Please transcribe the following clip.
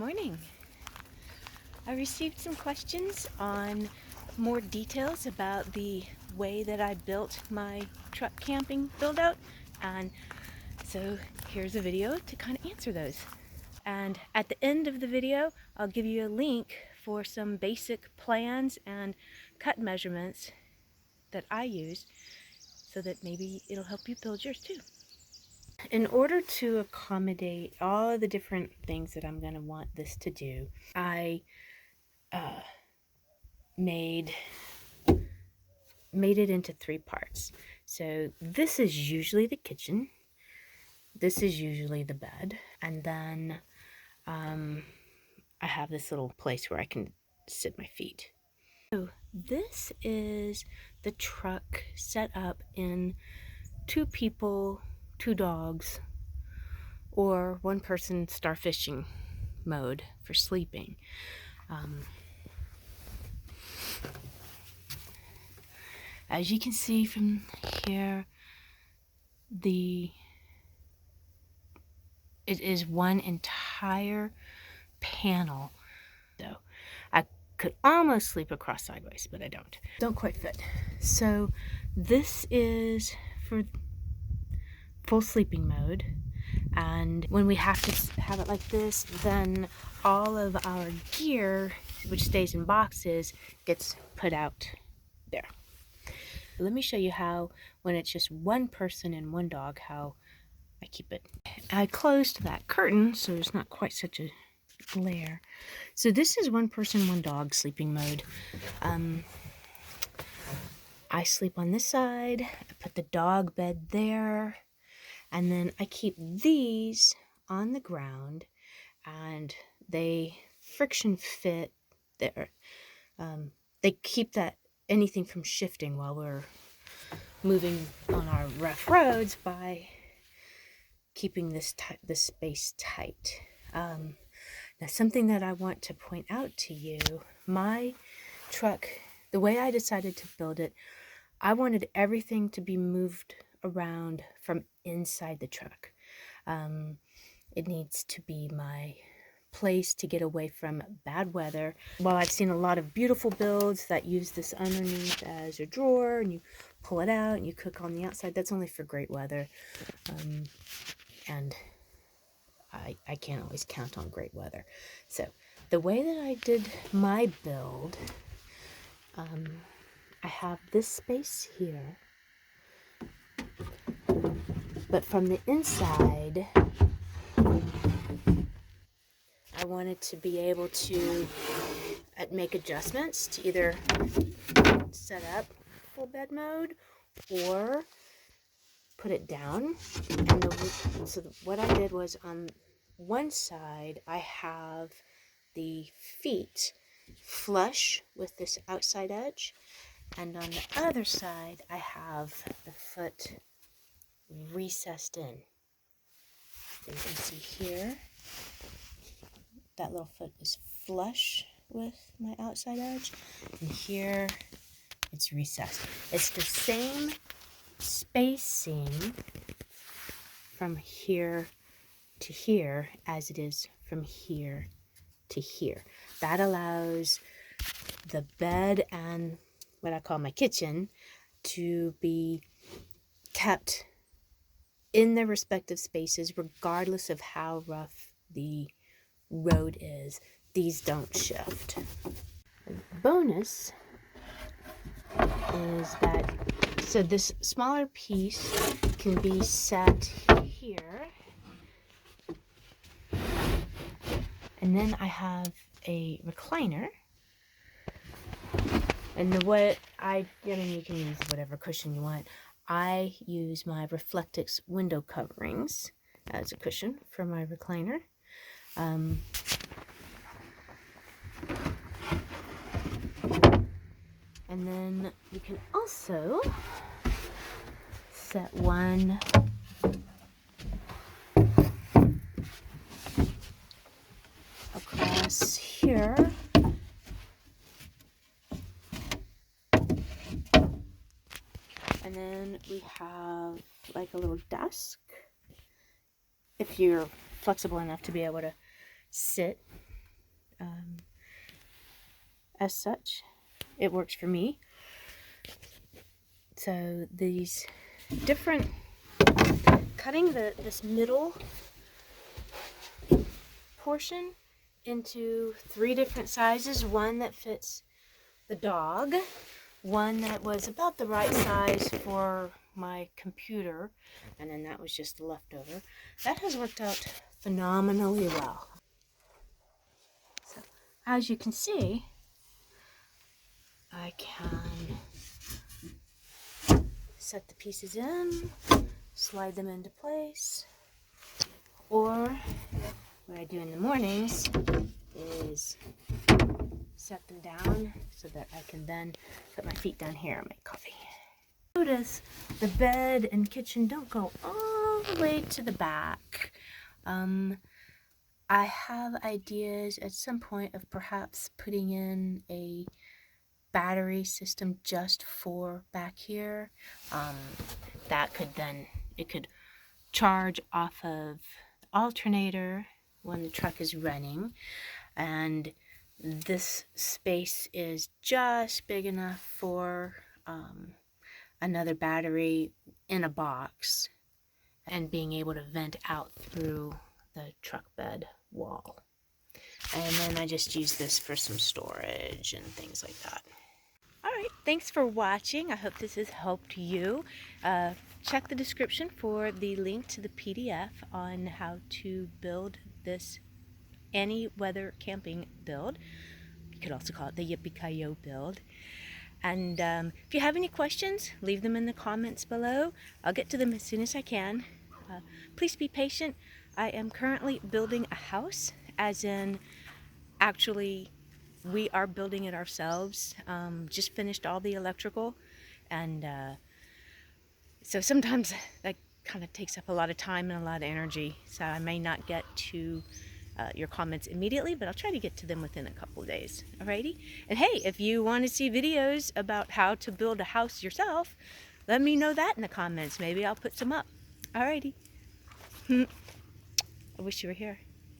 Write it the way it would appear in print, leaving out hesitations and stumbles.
Morning. I received some questions on more details about the way that I built my truck camping build out, and so here's a video to kind of answer those. And at the end of the video I'll give you a link for some basic plans and cut measurements that I use so that maybe it'll help you build yours too. In order to accommodate all the different things that I'm going to want this to do, I made it into 3 parts. So this is usually the kitchen, this is usually the bed, and then I have this little place where I can sit my feet. So this is the truck set up in 2 people, 2 dogs, or 1 person starfishing mode for sleeping. As you can see from here, it is one entire panel. So I could almost sleep across sideways, but I don't quite fit. So this is for full sleeping mode, and when we have to have it like this, then all of our gear, which stays in boxes, gets put out there. Let me show you how, when it's just 1 person and 1 dog, how I keep it. I closed that curtain so there's not quite such a glare. So this is 1 person, 1 dog sleeping mode. I sleep on this side, I put the dog bed there, and then I keep these on the ground, and they friction fit there. They keep anything from shifting while we're moving on our rough roads by keeping this space tight. Now, something that I want to point out to you, my truck, the way I decided to build it, I wanted everything to be moved around from inside the truck. It needs to be my place to get away from bad weather. While I've seen a lot of beautiful builds that use this underneath as a drawer and you pull it out and you cook on the outside, that's only for great weather. And I can't always count on great weather. So the way that I did my build, I have this space here, but from the inside I wanted to be able to make adjustments to either set up full bed mode or put it down. And so what I did was, on one side I have the feet flush with this outside edge, and on the other side I have the foot recessed in. So you can see here, that little foot is flush with my outside edge, and here it's recessed. It's the same spacing from here to here as it is from here to here. That allows the bed and what I call my kitchen to be kept in their respective spaces regardless of how rough the road is. These don't shift. The bonus is that, so this smaller piece can be set here, and then I have a recliner, and you can use whatever cushion you want. I use my Reflectix window coverings as a cushion for my recliner. And then you can also set one across here. And then we have like a little desk, if you're flexible enough to be able to sit as such. It works for me. So these different, cutting this middle portion into 3 different sizes, one that fits the dog, one that was about the right size for my computer, and then that was just the leftover. That has worked out phenomenally well. So as you can see, I can set the pieces in, slide them into place, or what I do in the mornings is set them down so that I can then put my feet down here and make coffee. Notice the bed and kitchen don't go all the way to the back. I have ideas at some point of perhaps putting in a battery system just for back here. That could then, it could charge off of the alternator when the truck is running, and this space is just big enough for another battery in a box and being able to vent out through the truck bed wall. And then I just use this for some storage and things like that. All right, thanks for watching. I hope this has helped you. Check the description for the link to the PDF on how to build this any weather camping build. You could also call it the Yippikiyo build. And if you have any questions, leave them in the comments below. I'll get to them as soon as I can. Please be patient. I am currently building a house, as in actually we are building it ourselves. Just finished all the electrical, and so sometimes that kind of takes up a lot of time and a lot of energy. So I may not get to your comments immediately, but I'll try to get to them within a couple of days. Alrighty? And hey, if you want to see videos about how to build a house yourself, let me know that in the comments. Maybe I'll put some up. Alrighty. I wish you were here.